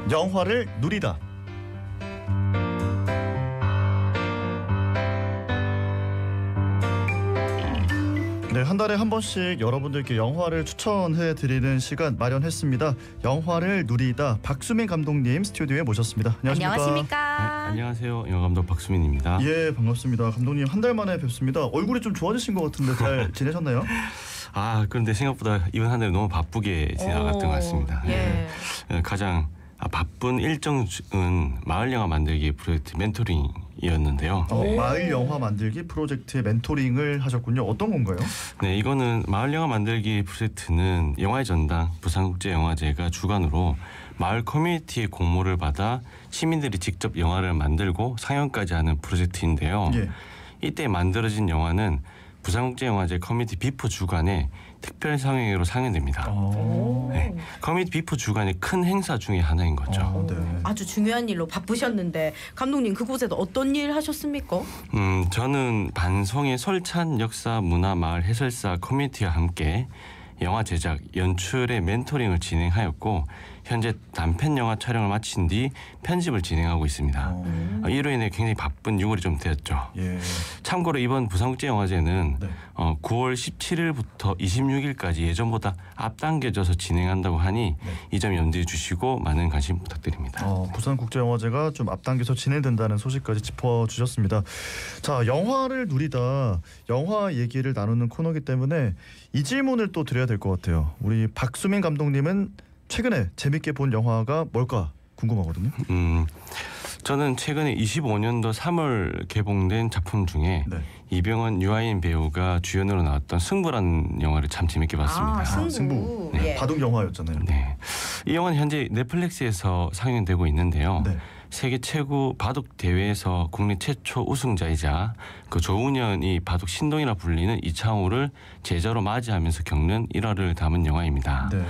영화를 누리다. 네, 한 달에 한 번씩 여러분들께 영화를 추천해드리는 시간 마련했습니다. 영화를 누리다 박수민 감독님 스튜디오에 모셨습니다. 안녕하십니까? 안녕하십니까? 안녕하세요. 영화감독 박수민입니다. 예, 반갑습니다. 감독님 한 달 만에 뵙습니다. 얼굴이 좀 좋아지신 것 같은데 잘 지내셨나요? 그런데 생각보다 이번 한 달 너무 바쁘게 지나갔던 것 같습니다. 예. 가장 바쁜 일정은 마을 영화 만들기 프로젝트 멘토링이었는데요. 마을 영화 만들기 프로젝트의 멘토링을 하셨군요. 어떤 건가요? 네, 이거는 마을 영화 만들기 프로젝트는 영화의 전당 부산국제영화제가 주관으로 마을 커뮤니티의 공모를 받아 시민들이 직접 영화를 만들고 상영까지 하는 프로젝트인데요. 예. 이때 만들어진 영화는 부산국제영화제 커뮤니티 비포 주간에 특별 상영회로 상영됩니다. 네, 커뮤니티 비포 주간의 큰 행사 중에 하나인 거죠. 네. 아주 중요한 일로 바쁘셨는데 감독님 그곳에서 어떤 일 하셨습니까? 저는 반송의 솔찬 역사 문화 마을 해설사 커뮤니티와 함께 영화 제작, 연출의 멘토링을 진행하였고 현재 단편 영화 촬영을 마친 뒤 편집을 진행하고 있습니다. 이로 인해 굉장히 바쁜 6월이 좀 되었죠. 예. 참고로 이번 부산국제영화제는 네. 9월 17일부터 26일까지 예전보다 앞당겨져서 진행한다고 하니 이 점 염두에 주시고 많은 관심 부탁드립니다. 부산국제영화제가 좀 앞당겨서 진행된다는 소식까지 짚어주셨습니다. 자, 영화를 누리다 영화 얘기를 나누는 코너이기 때문에 이 질문을 또 드려야 될 것 같아요. 우리 박수민 감독님은 최근에 재밌게 본 영화가 뭘까 궁금하거든요. 저는 최근에 25년도 3월 개봉된 작품 중에 네. 이병헌, 유아인 배우가 주연으로 나왔던 승부라는 영화를 참 재밌게 봤습니다. 승부. 예. 바둑 영화였잖아요. 네, 이 영화는 현재 넷플릭스에서 상영되고 있는데요. 네. 세계 최고 바둑 대회에서 국내 최초 우승자이자 그 조훈현이 바둑 신동이라 불리는 이창호를 제자로 맞이하면서 겪는 일화를 담은 영화입니다. 네.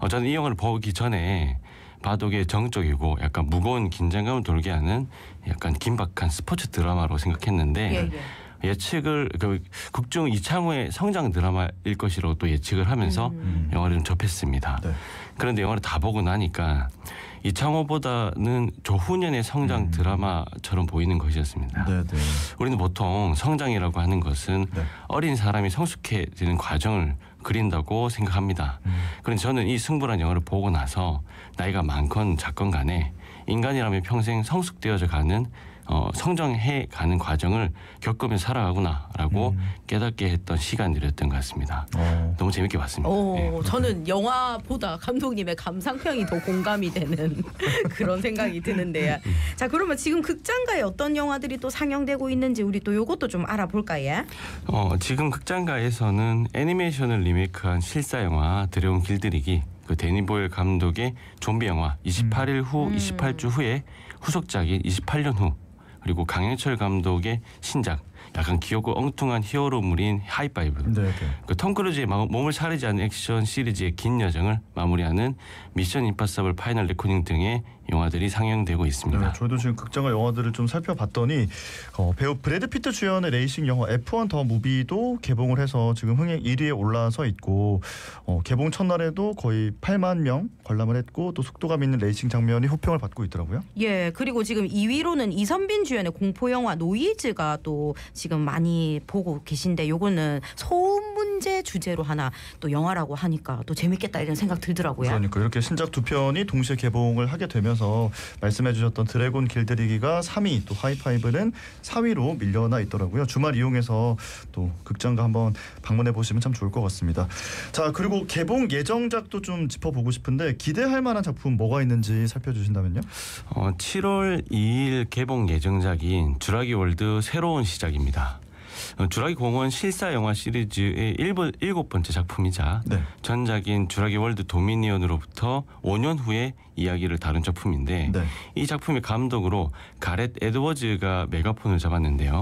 저는 이 영화를 보기 전에 바둑의 정적이고 약간 무거운 긴장감을 돌게 하는 약간 긴박한 스포츠 드라마로 생각했는데 예측을 극중 이창호의 성장 드라마일 것이라고 또 예측을 하면서 영화를 좀 접했습니다. 네. 그런데 영화를 다 보고 나니까 이창호보다는 조훈현의 성장 드라마처럼 보이는 것이었습니다. 네, 네. 우리는 보통 성장이라고 하는 것은 네. 어린 사람이 성숙해지는 과정을 그린다고 생각합니다. 그런데 저는 이 승부란 영화를 보고 나서 나이가 많건 작건 간에 인간이라면 평생 성숙되어져 가는 성장해 가는 과정을 겪으면서 살아가구나라고 깨닫게 했던 시간들이었던 것 같습니다. 너무 재밌게 봤습니다. 저는 영화보다 감독님의 감상평이 더 공감이 되는 그런 생각이 드는데요. 자, 그러면 지금 극장가에 어떤 영화들이 또 상영되고 있는지 우리 또 요것도 좀 알아볼까요? 지금 극장가에서는 애니메이션을 리메이크한 실사 영화 드래곤 길들이기, 그 데니 보일 감독의 좀비 영화 28일 후 28주 후에 후속작인 28년 후, 그리고 강영철 감독의 신작 약간 귀엽고 엉뚱한 히어로물인 하이파이브, 네, 네. 그 톰 크루즈의 몸을 사르지 않는 액션 시리즈의 긴 여정을 마무리하는 미션 임파서블 파이널 레코닝 등의 영화들이 상영되고 있습니다. 네, 저도 지금 극장가 영화들을 좀 살펴봤더니 배우 브래드 피트 주연의 레이싱 영화 F1 더 무비도 개봉을 해서 지금 흥행 1위에 올라서 있고 개봉 첫날에도 거의 8만 명 관람을 했고 또 속도감 있는 레이싱 장면이 호평을 받고 있더라고요. 예, 그리고 지금 2위로는 이선빈 주연의 공포 영화 노이즈가 또 지금 많이 보고 계신데 요거는 소음 문제 주제로 하나 또 영화라고 하니까 또 재밌겠다 이런 생각 들더라고요. 그러니까 이렇게 신작 두 편이 동시에 개봉을 하게 되면서 말씀해 주셨던 드래곤 길들이기가 3위, 또 하이파이브는 4위로 밀려나 있더라고요. 주말 이용해서 또 극장가 한번 방문해 보시면 참 좋을 것 같습니다. 자, 그리고 개봉 예정작도 좀 짚어보고 싶은데 기대할 만한 작품 뭐가 있는지 살펴주신다면요? 7월 2일 개봉 예정작인 주라기 월드 새로운 시작입니다. 주라기 공원 실사 영화 시리즈의 7번째 작품이자 네. 전작인 주라기 월드 도미니언으로부터 5년 후에 이야기를 다룬 작품인데 네. 이 작품의 감독으로 가렛 에드워즈가 메가폰을 잡았는데요.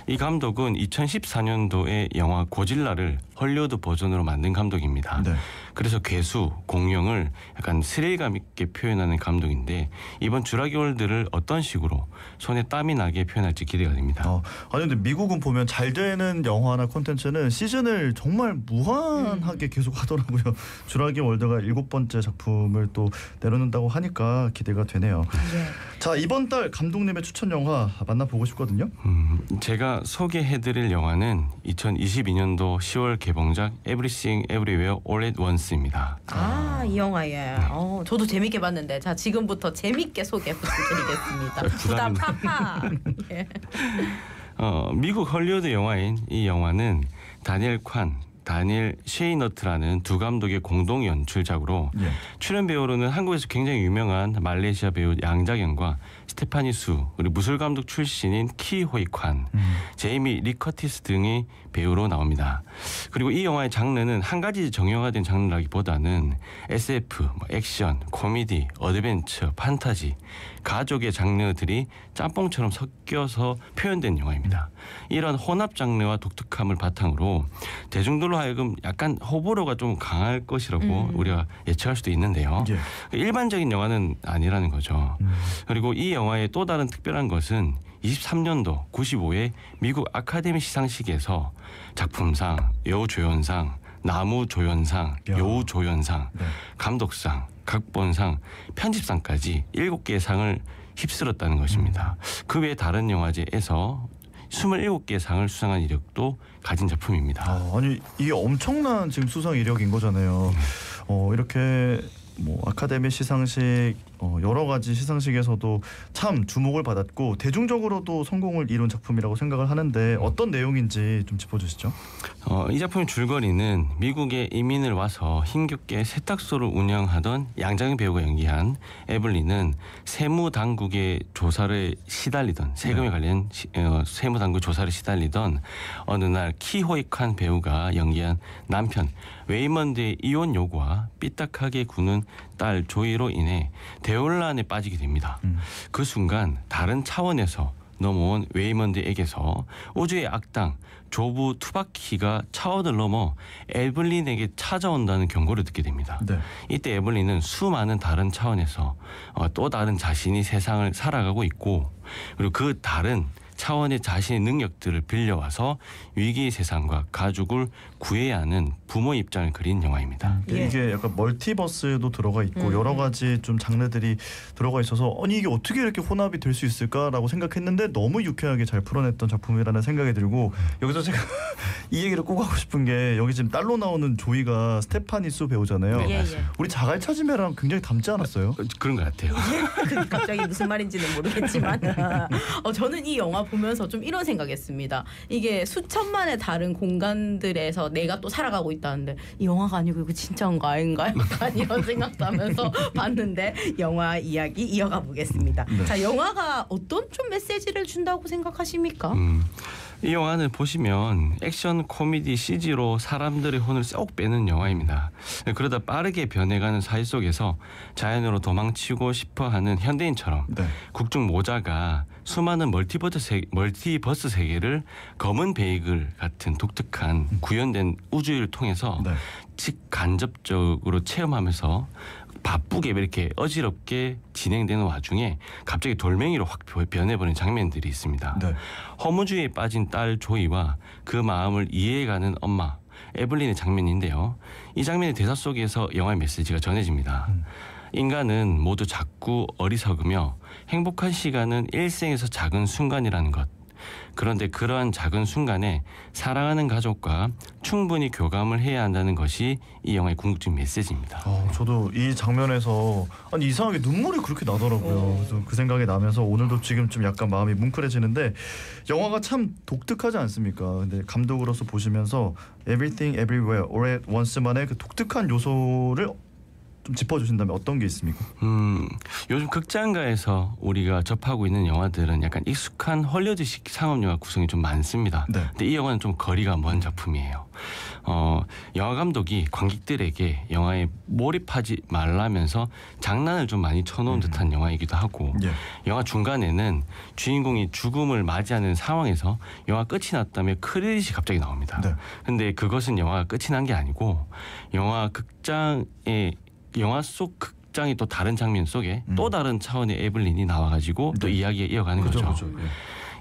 이 감독은 2014년도에 영화 고질라를 헐리우드 버전으로 만든 감독입니다. 네. 그래서 괴수, 공룡을 약간 스릴감 있게 표현하는 감독인데 이번 주라기 월드를 어떤 식으로 손에 땀이 나게 표현할지 기대가 됩니다. 아니 근데 미국은 보면 잘 잘 되는 영화나 콘텐츠는 시즌을 정말 무한하게 계속 하더라고요. 주라기 월드가 7번째 작품을 또 내놓는다고 하니까 기대가 되네요. 자, 이번 달 감독님의 추천 영화 만나보고 싶거든요. 제가 소개해드릴 영화는 2022년도 10월 개봉작 Everything Everywhere All at Once입니다. 이 영화 예. 저도 재밌게 봤는데 자 지금부터 재밌게 소개 부탁드리겠습니다. 부담 파파. 예. 미국 헐리우드 영화인 이 영화는 다니엘 쉐이너트라는 두 감독의 공동 연출작으로 출연 배우로는 한국에서 굉장히 유명한 말레이시아 배우 양자경과 스테파니 수, 그리고 무술 감독 출신인 키 호이 관, 제이미 리 커티스 등이 배우로 나옵니다. 그리고 이 영화의 장르는 한 가지 정형화된 장르라기보다는 SF, 액션, 코미디, 어드벤처, 판타지, 가족의 장르들이 짬뽕처럼 섞여서 표현된 영화입니다. 이런 혼합 장르와 독특함을 바탕으로 대중들로 하여금 약간 호불호가 좀 강할 것이라고 우리가 예측할 수도 있는데요. 일반적인 영화는 아니라는 거죠. 그리고 이 영화의 또 다른 특별한 것은 23년도 95회 미국 아카데미 시상식에서 작품상, 여우조연상, 나무조연상, 여우조연상, 감독상, 각본상, 편집상까지 7개의 상을 휩쓸었다는 것입니다. 그 외 다른 영화제에서 27개의 상을 수상한 이력도 가진 작품입니다. 아니 이게 엄청난 지금 수상 이력인 거잖아요. 이렇게 아카데미 시상식 여러 가지 시상식에서도 참 주목을 받았고 대중적으로도 성공을 이룬 작품이라고 생각을 하는데 어떤 내용인지 좀 짚어주시죠. 이 작품의 줄거리는 미국에 이민을 와서 힘겹게 세탁소를 운영하던 양장현 배우가 연기한 에블린은 세무당국의 조사를 시달리던 세금에 관련 세무당국 조사를 시달리던 어느 날 키호익한 배우가 연기한 남편 웨이먼드의 이혼 요구와 삐딱하게 구는 딸 조이로 인해 대혼란에 빠지게 됩니다. 그 순간 다른 차원에서 넘어온 웨이먼드에게서 우주의 악당 조부 투바키가 차원을 넘어 에블린에게 찾아온다는 경고를 듣게 됩니다. 이때 에블린은 수많은 다른 차원에서 또 다른 자신이 세상을 살아가고 있고 그리고 그 다른 차원의 자신의 능력들을 빌려와서 위기의 세상과 가족을 구해야 하는 부모 입장을 그린 영화입니다. 이게 약간 멀티버스도 들어가 있고 여러 가지 좀 장르들이 들어가 있어서 아니 이게 어떻게 이렇게 혼합이 될 수 있을까라고 생각했는데 너무 유쾌하게 잘 풀어냈던 작품이라는 생각이 들고 여기서 제가 이 얘기를 꼭 하고 싶은 게 여기 지금 딸로 나오는 조이가 스테파니 수 배우잖아요. 우리 자갈 찾으며랑 굉장히 닮지 않았어요? 그런 것 같아요. 갑자기 무슨 말인지는 모르겠지만 저는 이 영화 보면서 좀 이런 생각했습니다. 이게 수천만의 다른 공간들에서 내가 또 살아가고 있다는데 이 영화가 아니고 이거 진짜인가 아닌가요? 이런 생각도 하면서 봤는데 영화 이야기 이어가 보겠습니다. 자, 영화가 어떤 좀 메시지를 준다고 생각하십니까? 이 영화는 보시면 액션, 코미디, CG로 사람들의 혼을 쏙 빼는 영화입니다. 그러다 빠르게 변해가는 사회 속에서 자연으로 도망치고 싶어하는 현대인처럼 국중 모자가 수많은 멀티버스 세계를 검은 베이글 같은 독특한 구현된 우주를 통해서 직간접적으로 체험하면서 바쁘게 이렇게 어지럽게 진행되는 와중에 갑자기 돌멩이로 확 변해버린 장면들이 있습니다. 허무주의에 빠진 딸 조이와 그 마음을 이해해가는 엄마 에블린의 장면인데요. 이 장면의 대사 속에서 영화의 메시지가 전해집니다. 인간은 모두 자꾸 어리석으며 행복한 시간은 일생에서 작은 순간이라는 것. 그런데 그러한 작은 순간에 사랑하는 가족과 충분히 교감을 해야 한다는 것이 이 영화의 궁극적 메시지입니다. 저도 이 장면에서 아니 이상하게 눈물이 그렇게 나더라고요. 그래서 그 생각이 나면서 오늘도 지금 좀 약간 마음이 뭉클해지는데 영화가 참 독특하지 않습니까? 근데 감독으로서 보시면서 Everything Everywhere All at Once만의 그 독특한 요소를 좀 짚어주신다면 어떤 게 있습니까? 요즘 극장가에서 우리가 접하고 있는 영화들은 약간 익숙한 헐리우드식 상업영화 구성이 좀 많습니다. 근데 이 영화는 좀 거리가 먼 작품이에요. 영화 감독이 관객들에게 영화에 몰입하지 말라면서 장난을 좀 많이 쳐놓은 듯한 영화이기도 하고 영화 중간에는 주인공이 죽음을 맞이하는 상황에서 영화 끝이 났다며 크레딧이 갑자기 나옵니다. 근데 그것은 영화가 끝이 난 게 아니고 영화 속 극장이 또 다른 장면 속에 또 다른 차원의 에블린이 나와가지고 또 이야기에 이어가는 거죠.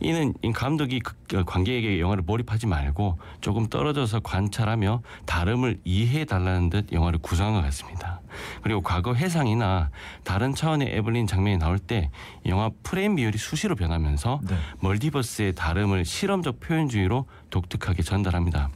이는 이 감독이 관객에게 영화를 몰입하지 말고 조금 떨어져서 관찰하며 다름을 이해해 달라는 듯 영화를 구성한 것 같습니다. 그리고 과거 회상이나 다른 차원의 에블린 장면이 나올 때 영화 프레임 비율이 수시로 변하면서 네. 멀티버스의 다름을 실험적 표현주의로 독특하게 전달합니다.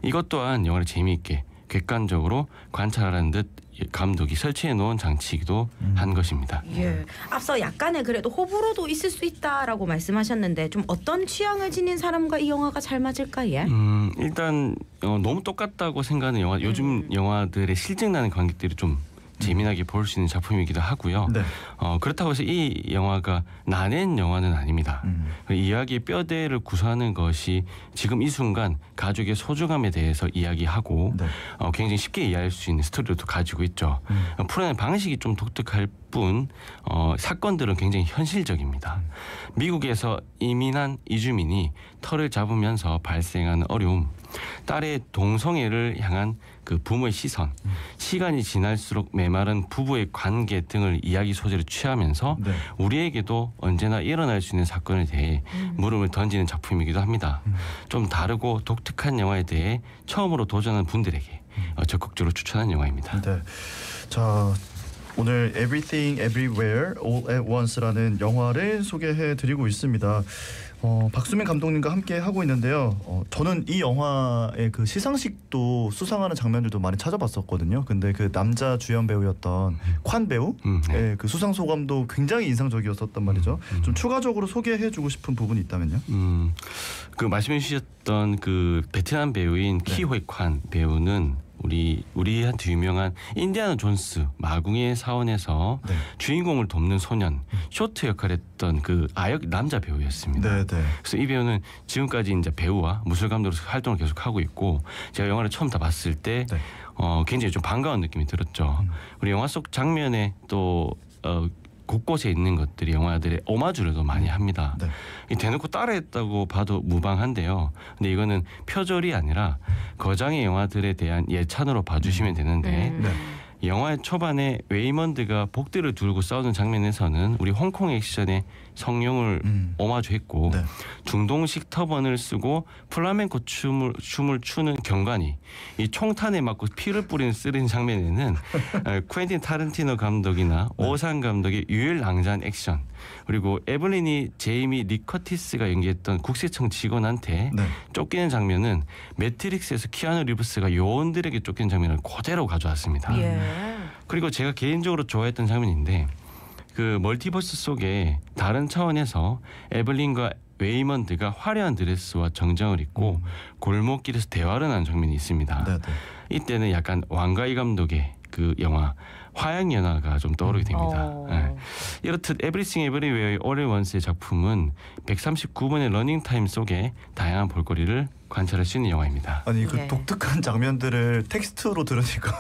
이것 또한 영화를 재미있게 객관적으로 관찰하라는 듯 감독이 설치해 놓은 장치이기도 한 것입니다. 예. 앞서 약간의 그래도 호불호도 있을 수 있다라고 말씀하셨는데 좀 어떤 취향을 지닌 사람과 이 영화가 잘 맞을까? 예. 일단 너무 똑같다고 생각하는 영화, 요즘 영화들의 실증나는 관객들이 좀 재미나게 볼 수 있는 작품이기도 하고요. 네. 그렇다고 해서 이 영화가 나는 영화는 아닙니다. 이야기의 뼈대를 구성하는 것이 지금 이 순간 가족의 소중함에 대해서 이야기하고 네. 굉장히 쉽게 이해할 수 있는 스토리도 가지고 있죠. 풀어내는 방식이 좀 독특할 뿐 사건들은 굉장히 현실적입니다. 미국에서 이민한 이주민이 터를 잡으면서 발생하는 어려움, 딸의 동성애를 향한 그 부모의 시선, 시간이 지날수록 메마른 부부의 관계 등을 이야기 소재로 취하면서 네. 우리에게도 언제나 일어날 수 있는 사건에 대해 물음을 던지는 작품이기도 합니다. 좀 다르고 독특한 영화에 대해 처음으로 도전한 분들에게 적극적으로 추천한 영화입니다. 네. 자, 오늘 Everything Everywhere All at Once라는 영화를 소개해드리고 있습니다. 박수민 감독님과 함께 하고 있는데요. 저는 이 영화의 그 시상식도 수상하는 장면들도 많이 찾아봤었거든요. 근데 그 남자 주연 배우였던 관 배우의 네. 그 수상 소감도 굉장히 인상적이었었단 말이죠. 좀 추가적으로 소개해주고 싶은 부분이 있다면요. 그 말씀해 주셨던 그 베트남 배우인 키호이 관 배우는 우리한테 유명한 인디아나 존스 마궁의 사원에서 네. 주인공을 돕는 소년 쇼트 역할했던 그 아역 남자 배우였습니다. 네, 네. 그래서 이 배우는 지금까지 이제 배우와 무술 감독으로서 활동을 계속 하고 있고 제가 영화를 처음 다 봤을 때 네. 굉장히 좀 반가운 느낌이 들었죠. 그리고 영화 속 장면에 또 곳곳에 있는 것들이 영화들의 오마주를 많이 합니다. 네. 이 대놓고 따라했다고 봐도 무방한데요. 근데 이거는 표절이 아니라 거장의 영화들에 대한 예찬으로 봐주시면 되는데 네. 영화의 초반에 웨이먼드가 복대를 두르고 싸우는 장면에서는 우리 홍콩 액션의 성룡을 오마주했고 네. 중동식 터번을 쓰고 플라멩코 춤을 추는 경관이 이 총탄에 맞고 피를 뿌리는 쓰린 장면에는 쿠엔틴 타른티노 감독이나 오산 감독의 유일랑자한 액션 그리고 에블린이 제이미 리 커티스가 연기했던 국세청 직원한테 네. 쫓기는 장면은 매트릭스에서 키아누 리브스가 요원들에게 쫓기는 장면을 그대로 가져왔습니다. 예. 그리고 제가 개인적으로 좋아했던 장면인데 그 멀티버스 속에 다른 차원에서 에블린과 웨이먼드가 화려한 드레스와 정장을 입고 골목길에서 대화를 하는 장면이 있습니다. 네, 네. 이때는 약간 왕가이 감독의 그 영화 화양연화가 좀 떠오르게 됩니다. 네. 이렇듯 Everything Everywhere All at Once의 작품은 139분의 러닝타임 속에 다양한 볼거리를 관찰할 수 있는 영화입니다. 아니 그 네. 독특한 장면들을 텍스트로 들으니까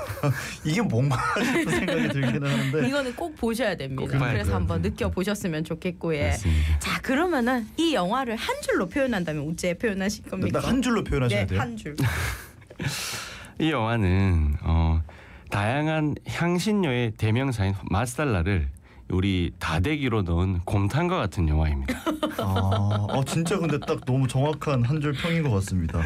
이게 뭔가 싶은 생각이 들기는 하는데 이거는 꼭 보셔야 됩니다. 꼭 봐야 그래서 돼요. 한번 느껴보셨으면 좋겠고 예. 맞습니다. 자 그러면은 이 영화를 한 줄로 표현한다면 어째 표현하실 겁니까? 한 줄로 표현하셔야 네, 돼요. 한 줄. 이 영화는 다양한 향신료의 대명사인 마살라를 우리 다대기로 넣은 곰탕과 같은 영화입니다. 진짜 근데 딱 너무 정확한 한 줄 평인 것 같습니다.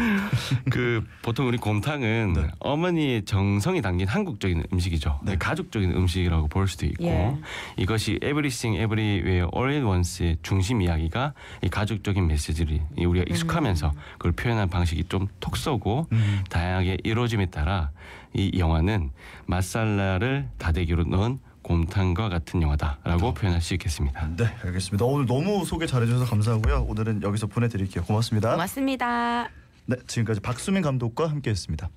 그 보통 우리 곰탕은 네. 어머니의 정성이 담긴 한국적인 음식이죠. 네. 가족적인 음식이라고 볼 수도 있고 예. 이것이 Everything Everywhere All at Once의 중심 이야기가 이 가족적인 메시지를 우리가 익숙하면서 그걸 표현한 방식이 좀 톡 쏘고 다양하게 이루어짐에 따라 이 영화는 마살라를 다대기로 넣은 곰탕과 같은 영화다라고 표현할 수 있겠습니다. 네, 알겠습니다. 오늘 너무 소개 잘해주셔서 감사하고요. 오늘은 여기서 보내드릴게요. 고맙습니다. 고맙습니다. 네, 지금까지 박수민 감독과 함께했습니다.